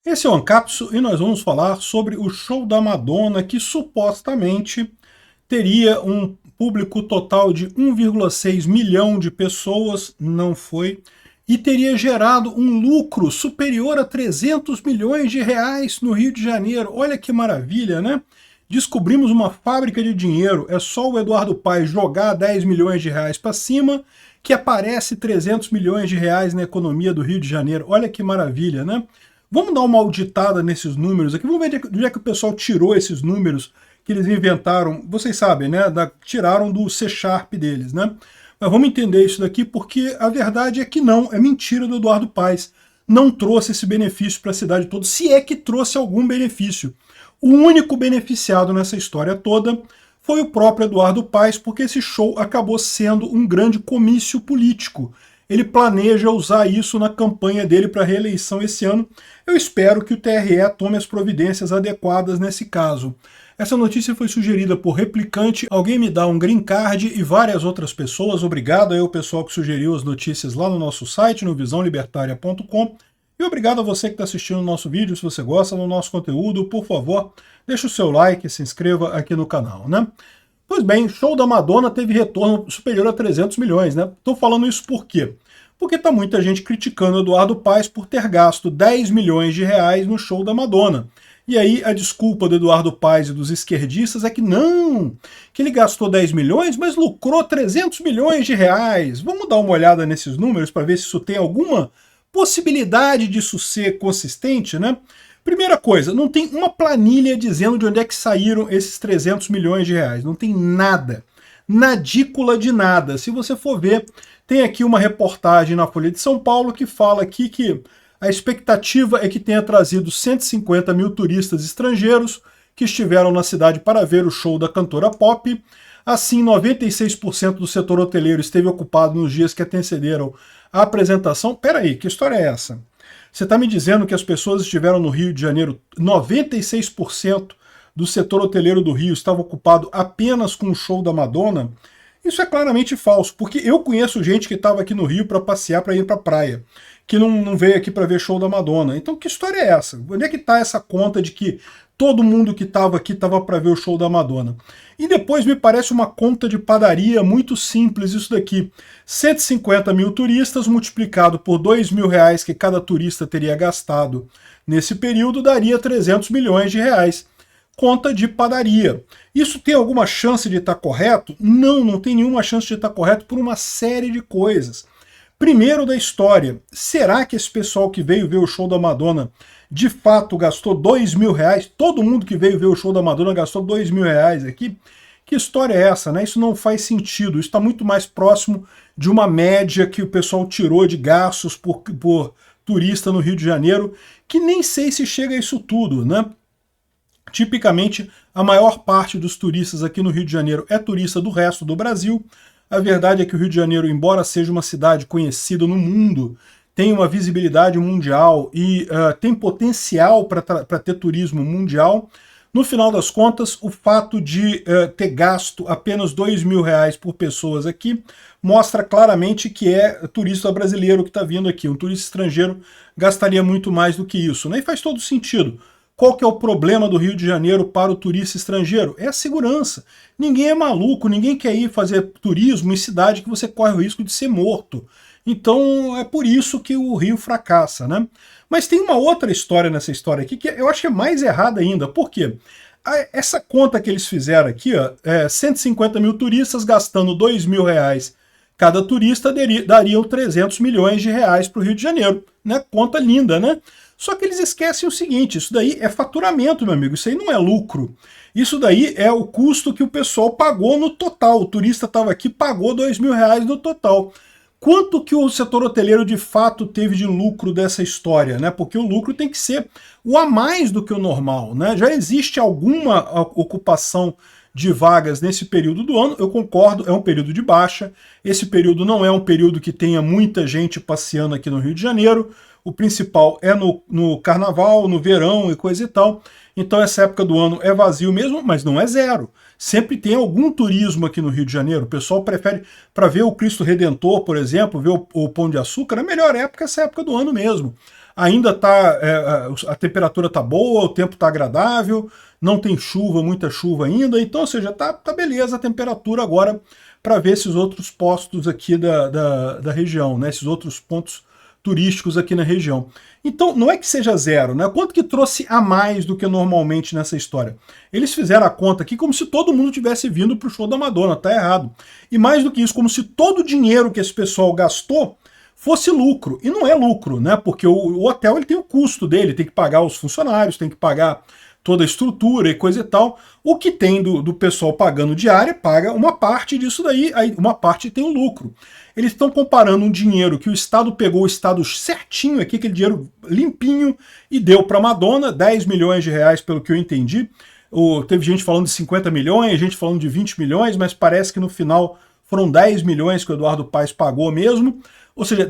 Esse é o Ancapso e nós vamos falar sobre o show da Madonna, que supostamente teria um público total de 1,6 milhão de pessoas, não foi, e teria gerado um lucro superior a 300 milhões de reais no Rio de Janeiro. Olha que maravilha, né? Descobrimos uma fábrica de dinheiro, é só o Eduardo Paes jogar 10 milhões de reais para cima que aparece 300 milhões de reais na economia do Rio de Janeiro. Olha que maravilha, né? Vamos dar uma auditada nesses números aqui, vamos ver de onde é que o pessoal tirou esses números que eles inventaram, vocês sabem, né? Tiraram do C Sharp deles, né? Mas vamos entender isso daqui porque a verdade é que não, é mentira do Eduardo Paes. Não trouxe esse benefício para a cidade toda, se é que trouxe algum benefício. O único beneficiado nessa história toda foi o próprio Eduardo Paes, porque esse show acabou sendo um grande comício político. Ele planeja usar isso na campanha dele para a reeleição esse ano. Eu espero que o TRE tome as providências adequadas nesse caso. Essa notícia foi sugerida por Replicante, Alguém Me Dá um Green Card e várias outras pessoas. Obrigado aí ao pessoal que sugeriu as notícias lá no nosso site, no visãolibertaria.com. E obrigado a você que está assistindo o nosso vídeo. Se você gosta do nosso conteúdo, por favor, deixa o seu like e se inscreva aqui no canal, né? Pois bem, show da Madonna teve retorno superior a 300 milhões, né? Estou falando isso por quê? Porque está muita gente criticando o Eduardo Paes por ter gasto 10 milhões de reais no show da Madonna. E aí a desculpa do Eduardo Paes e dos esquerdistas é que não, que ele gastou 10 milhões, mas lucrou 300 milhões de reais. Vamos dar uma olhada nesses números para ver se isso tem alguma possibilidade disso ser consistente, né? Primeira coisa, não tem uma planilha dizendo de onde é que saíram esses 300 milhões de reais. Não tem nada. Nadícula de nada. Se você for ver, tem aqui uma reportagem na Folha de São Paulo que fala aqui que a expectativa é que tenha trazido 150 mil turistas estrangeiros que estiveram na cidade para ver o show da cantora pop. Assim, 96% do setor hoteleiro esteve ocupado nos dias que antecederam a apresentação. Peraí, que história é essa? Você está me dizendo que as pessoas estiveram no Rio de Janeiro, 96% do setor hoteleiro do Rio estava ocupado apenas com o show da Madonna? Isso é claramente falso, porque eu conheço gente que estava aqui no Rio para passear, para ir para a praia, que não veio aqui para ver show da Madonna. Então que história é essa? Onde é que está essa conta de que todo mundo que estava aqui estava para ver o show da Madonna? E depois me parece uma conta de padaria muito simples isso daqui. 150 mil turistas multiplicado por 2 mil reais que cada turista teria gastado nesse período daria 300 milhões de reais. Conta de padaria. Isso tem alguma chance de estar correto? Não, não tem nenhuma chance de estar correto por uma série de coisas. Primeiro da história, será que esse pessoal que veio ver o show da Madonna de fato gastou 2 mil reais? Todo mundo que veio ver o show da Madonna gastou 2 mil reais aqui? Que história é essa, né? Isso não faz sentido. Isso está muito mais próximo de uma média que o pessoal tirou de gastos por turista no Rio de Janeiro, que nem sei se chega a isso tudo, né? Tipicamente, a maior parte dos turistas aqui no Rio de Janeiro é turista do resto do Brasil. A verdade é que o Rio de Janeiro, embora seja uma cidade conhecida no mundo, tem uma visibilidade mundial e tem potencial para ter turismo mundial. No final das contas, o fato de ter gasto apenas 2 mil reais por pessoas aqui mostra claramente que é turista brasileiro que está vindo aqui. Um turista estrangeiro gastaria muito mais do que isso, né? E faz todo sentido. Qual que é o problema do Rio de Janeiro para o turista estrangeiro? É a segurança. Ninguém é maluco, ninguém quer ir fazer turismo em cidade que você corre o risco de ser morto. Então é por isso que o Rio fracassa, né? Mas tem uma outra história nessa história aqui que eu acho que é mais errada ainda. Por quê? Essa conta que eles fizeram aqui, ó, 150 mil turistas gastando 2 mil reais cada turista dariam 300 milhões de reais para o Rio de Janeiro. Né? Conta linda, né? Só que eles esquecem o seguinte, isso daí é faturamento, meu amigo, isso aí não é lucro. Isso daí é o custo que o pessoal pagou no total. O turista estava aqui, pagou 2 mil reais no total. Quanto que o setor hoteleiro de fato teve de lucro dessa história, né? Porque o lucro tem que ser o a mais do que o normal, né? Já existe alguma ocupação de vagas nesse período do ano, eu concordo, é um período de baixa, esse período não é um período que tenha muita gente passeando aqui no Rio de Janeiro, o principal é no carnaval, no verão e coisa e tal, então essa época do ano é vazio mesmo, mas não é zero. Sempre tem algum turismo aqui no Rio de Janeiro, o pessoal prefere, para ver o Cristo Redentor, por exemplo, ver o Pão de Açúcar, a melhor época é essa época do ano mesmo. ainda a temperatura está boa, o tempo está agradável, não tem chuva, muita chuva ainda, então, ou seja, tá beleza a temperatura agora para ver esses outros postos aqui da região, né, esses outros pontos turísticos aqui na região. Então, não é que seja zero, né? Quanto que trouxe a mais do que normalmente nessa história? Eles fizeram a conta aqui como se todo mundo tivesse vindo para o show da Madonna, tá errado. E mais do que isso, como se todo o dinheiro que esse pessoal gastou fosse lucro. E não é lucro, né? Porque o hotel ele tem o custo dele, tem que pagar os funcionários, tem que pagar toda a estrutura e coisa e tal. O que tem do pessoal pagando diária, paga uma parte disso daí, aí uma parte tem o lucro. Eles estão comparando um dinheiro que o Estado pegou, o Estado certinho aqui, aquele dinheiro limpinho, e deu para Madonna, 10 milhões de reais, pelo que eu entendi. Teve gente falando de 50 milhões, gente falando de 20 milhões, mas parece que no final foram 10 milhões que o Eduardo Paes pagou mesmo. Ou seja,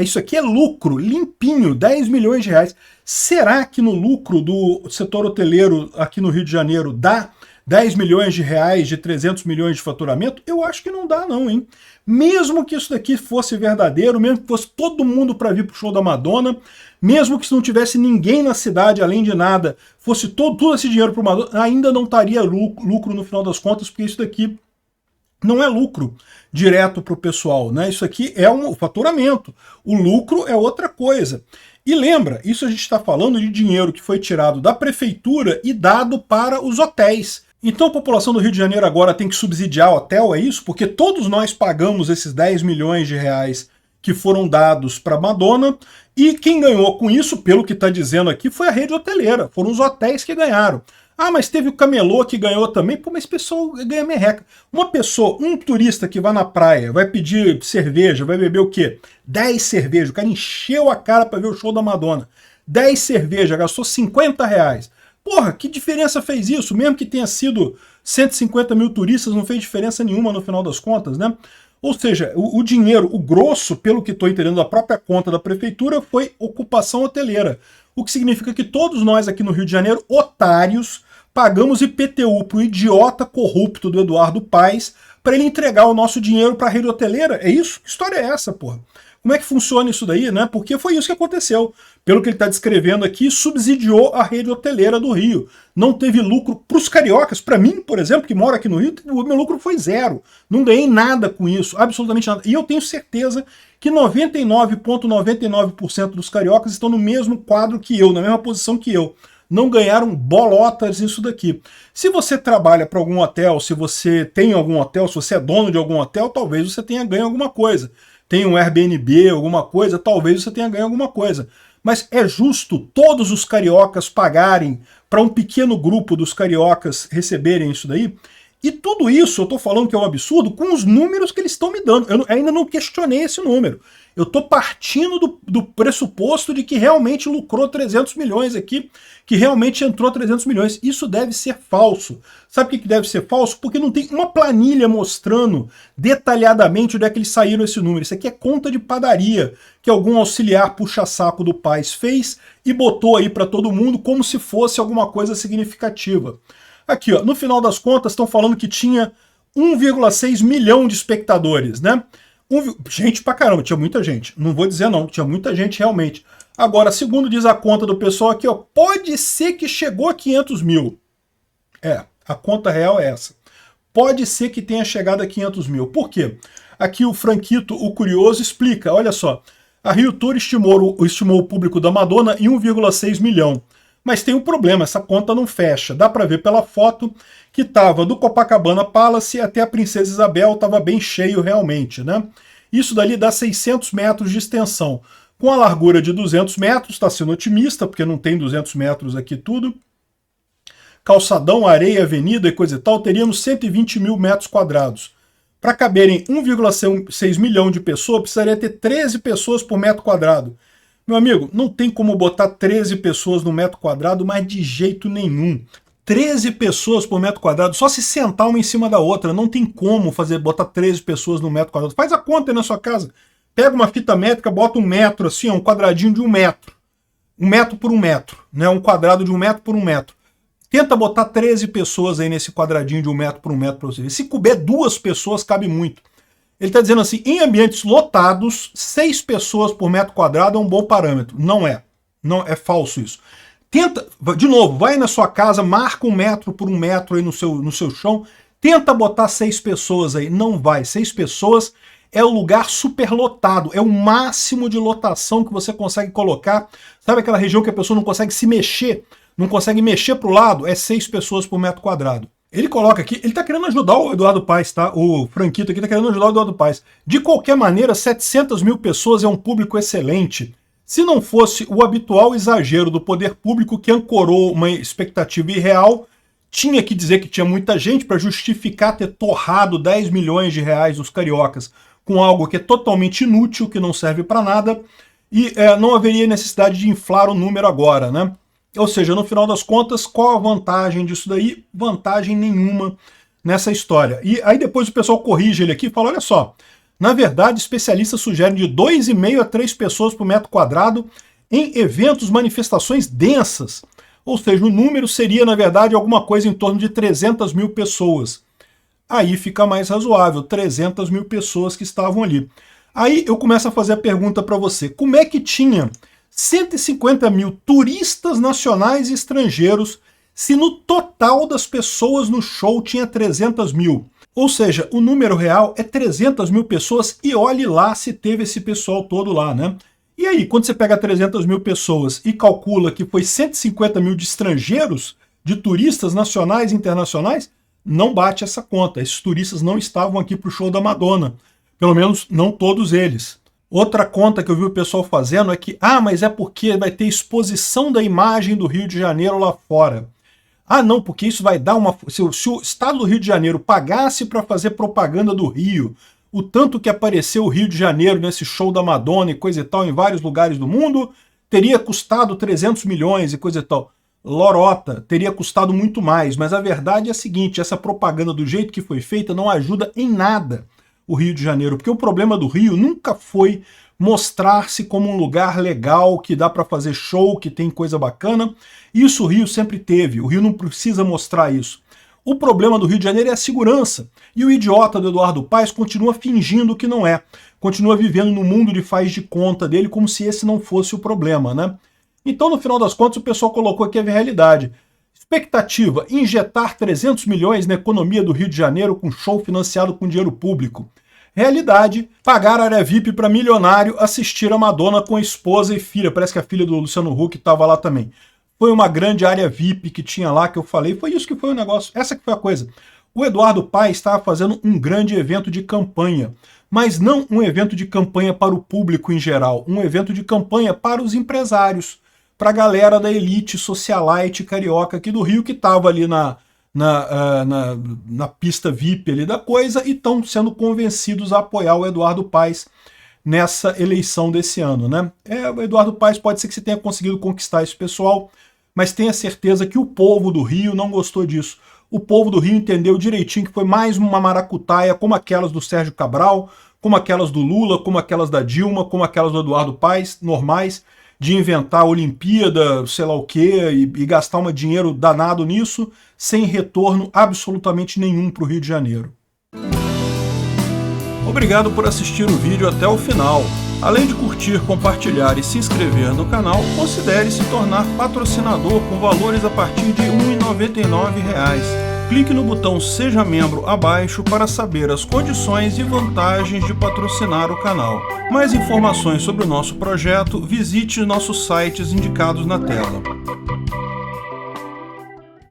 isso aqui é lucro, limpinho, 10 milhões de reais. Será que no lucro do setor hoteleiro aqui no Rio de Janeiro dá 10 milhões de reais de 300 milhões de faturamento? Eu acho que não dá não, hein? Mesmo que isso daqui fosse verdadeiro, mesmo que fosse todo mundo para vir pro show da Madonna, mesmo que se não tivesse ninguém na cidade além de nada, fosse todo esse dinheiro pro Madonna, ainda não estaria lucro no final das contas, porque isso daqui não é lucro direto para o pessoal, né? Isso aqui é um faturamento. O lucro é outra coisa. E lembra, isso a gente está falando de dinheiro que foi tirado da prefeitura e dado para os hotéis. Então a população do Rio de Janeiro agora tem que subsidiar o hotel, é isso? Porque todos nós pagamos esses 10 milhões de reais que foram dados para Madonna, e quem ganhou com isso, pelo que está dizendo aqui, foi a rede hoteleira, foram os hotéis que ganharam. Ah, mas teve o camelô que ganhou também. Pô, mas esse pessoal ganha merreca. Uma pessoa, um turista que vai na praia, vai pedir cerveja, vai beber o quê? 10 cervejas. O cara encheu a cara para ver o show da Madonna. 10 cervejas, gastou 50 reais. Porra, que diferença fez isso? Mesmo que tenha sido 150 mil turistas, não fez diferença nenhuma no final das contas, né? Ou seja, o dinheiro, o grosso, pelo que estou entendendo, da própria conta da prefeitura, foi ocupação hoteleira. O que significa que todos nós aqui no Rio de Janeiro, otários, pagamos IPTU pro idiota corrupto do Eduardo Paes para ele entregar o nosso dinheiro para a rede hoteleira. É isso? Que história é essa, porra? Como é que funciona isso daí, né? Porque foi isso que aconteceu. Pelo que ele está descrevendo aqui, subsidiou a rede hoteleira do Rio. Não teve lucro para os cariocas. Para mim, por exemplo, que moro aqui no Rio, o meu lucro foi zero. Não ganhei nada com isso, absolutamente nada. E eu tenho certeza que 99,99% dos cariocas estão no mesmo quadro que eu, na mesma posição que eu. Não ganharam bolotas nisso daqui. Se você trabalha para algum hotel, se você tem algum hotel, se você é dono de algum hotel, talvez você tenha ganho alguma coisa. Tem um Airbnb, alguma coisa, talvez você tenha ganho alguma coisa. Mas é justo todos os cariocas pagarem para um pequeno grupo dos cariocas receberem isso daí? E tudo isso eu estou falando que é um absurdo com os números que eles estão me dando. Eu ainda não questionei esse número. Eu estou partindo do pressuposto de que realmente lucrou 300 milhões aqui, que realmente entrou 300 milhões. Isso deve ser falso. Sabe por que deve ser falso? Porque não tem uma planilha mostrando detalhadamente onde é que eles saíram esse número. Isso aqui é conta de padaria que algum auxiliar puxa-saco do Paes fez e botou aí para todo mundo como se fosse alguma coisa significativa. Aqui, ó, no final das contas, estão falando que tinha 1,6 milhão de espectadores, né? Gente pra caramba, tinha muita gente. Não vou dizer não, tinha muita gente realmente. Agora, segundo diz a conta do pessoal aqui, ó, pode ser que chegou a 500 mil. É, a conta real é essa. Pode ser que tenha chegado a 500 mil. Por quê? Aqui o Franquito, o curioso, explica. Olha só, a Rio Tour estimou o público da Madonna em 1,6 milhão. Mas tem um problema, essa conta não fecha. Dá para ver pela foto que estava do Copacabana Palace até a Princesa Isabel, estava bem cheio realmente, né? Isso dali dá 600 metros de extensão. Com a largura de 200 metros, está sendo otimista, porque não tem 200 metros aqui tudo. Calçadão, areia, avenida e coisa e tal, teríamos 120 mil metros quadrados. Para caberem 1,6 milhão de pessoas, precisaria ter 13 pessoas por metro quadrado. Meu amigo, não tem como botar 13 pessoas no metro quadrado, mas de jeito nenhum. 13 pessoas por metro quadrado, só se sentar uma em cima da outra. Não tem como botar 13 pessoas no metro quadrado. Faz a conta aí na sua casa. Pega uma fita métrica, bota 1 metro, assim, um quadradinho de 1 metro. 1 metro por 1 metro, né? Um quadrado de 1 metro por 1 metro. Tenta botar 13 pessoas aí nesse quadradinho de 1 metro por 1 metro para você ver. Se couber 2 pessoas, cabe muito. Ele está dizendo assim, em ambientes lotados, 6 pessoas por metro quadrado é um bom parâmetro. Não é. Não, é falso isso. Tenta, de novo, vai na sua casa, marca 1 metro por 1 metro aí no seu chão, tenta botar 6 pessoas aí. Não vai. 6 pessoas é o lugar superlotado, é o máximo de lotação que você consegue colocar. Sabe aquela região que a pessoa não consegue se mexer, não consegue mexer para o lado? É 6 pessoas por metro quadrado. Ele coloca aqui, ele tá querendo ajudar o Eduardo Paes, tá? O Franquito aqui tá querendo ajudar o Eduardo Paes. De qualquer maneira, 700 mil pessoas é um público excelente. Se não fosse o habitual exagero do poder público que ancorou uma expectativa irreal, tinha que dizer que tinha muita gente para justificar ter torrado 10 milhões de reais dos cariocas com algo que é totalmente inútil, que não serve para nada, e não haveria necessidade de inflar o número agora, né? Ou seja, no final das contas, qual a vantagem disso daí? Vantagem nenhuma nessa história. E aí depois o pessoal corrige ele aqui e fala, olha só, na verdade, especialistas sugerem de 2,5 a 3 pessoas por metro quadrado em eventos, manifestações densas. Ou seja, o número seria, na verdade, alguma coisa em torno de 300 mil pessoas. Aí fica mais razoável, 300 mil pessoas que estavam ali. Aí eu começo a fazer a pergunta para você, como é que tinha 150 mil turistas nacionais e estrangeiros se no total das pessoas no show tinha 300 mil? Ou seja, o número real é 300 mil pessoas e olhe lá se teve esse pessoal todo lá, né? E aí, quando você pega 300 mil pessoas e calcula que foi 150 mil de estrangeiros, de turistas nacionais e internacionais, não bate essa conta. Esses turistas não estavam aqui para o show da Madonna. Pelo menos não todos eles. Outra conta que eu vi o pessoal fazendo é que, mas é porque vai ter exposição da imagem do Rio de Janeiro lá fora. Não, porque isso vai dar uma... Se o Estado do Rio de Janeiro pagasse para fazer propaganda do Rio, o tanto que apareceu o Rio de Janeiro nesse show da Madonna e coisa e tal em vários lugares do mundo, teria custado 300 milhões e coisa e tal. Lorota, teria custado muito mais, mas a verdade é a seguinte, essa propaganda do jeito que foi feita não ajuda em nada o Rio de Janeiro, porque o problema do Rio nunca foi mostrar-se como um lugar legal, que dá para fazer show, que tem coisa bacana. Isso o Rio sempre teve, o Rio não precisa mostrar isso. O problema do Rio de Janeiro é a segurança, e o idiota do Eduardo Paes continua fingindo que não é, continua vivendo no mundo de faz de conta dele como se esse não fosse o problema, né? Então, no final das contas, o pessoal colocou aqui a realidade. Expectativa, injetar 300 milhões na economia do Rio de Janeiro com show financiado com dinheiro público. Realidade, pagar área VIP para milionário assistir a Madonna com a esposa e filha. Parece que a filha do Luciano Huck estava lá também. Foi uma grande área VIP que tinha lá, que eu falei. Foi isso que foi o negócio. Essa que foi a coisa. O Eduardo Paes estava fazendo um grande evento de campanha. Mas não um evento de campanha para o público em geral. Um evento de campanha para os empresários. Para a galera da elite socialite carioca aqui do Rio, que estava ali na pista VIP ali da coisa e estão sendo convencidos a apoiar o Eduardo Paes nessa eleição desse ano, né? O Eduardo Paes pode ser que você tenha conseguido conquistar esse pessoal, mas tenha certeza que o povo do Rio não gostou disso. O povo do Rio entendeu direitinho que foi mais uma maracutaia como aquelas do Sérgio Cabral, como aquelas do Lula, como aquelas da Dilma, como aquelas do Eduardo Paes, normais, de inventar a Olimpíada, sei lá o quê, e gastar um dinheiro danado nisso, sem retorno absolutamente nenhum para o Rio de Janeiro. Obrigado por assistir o vídeo até o final. Além de curtir, compartilhar e se inscrever no canal, considere se tornar patrocinador com valores a partir de R$ 1,99. Clique no botão Seja Membro abaixo para saber as condições e vantagens de patrocinar o canal. Mais informações sobre o nosso projeto, visite nossos sites indicados na tela.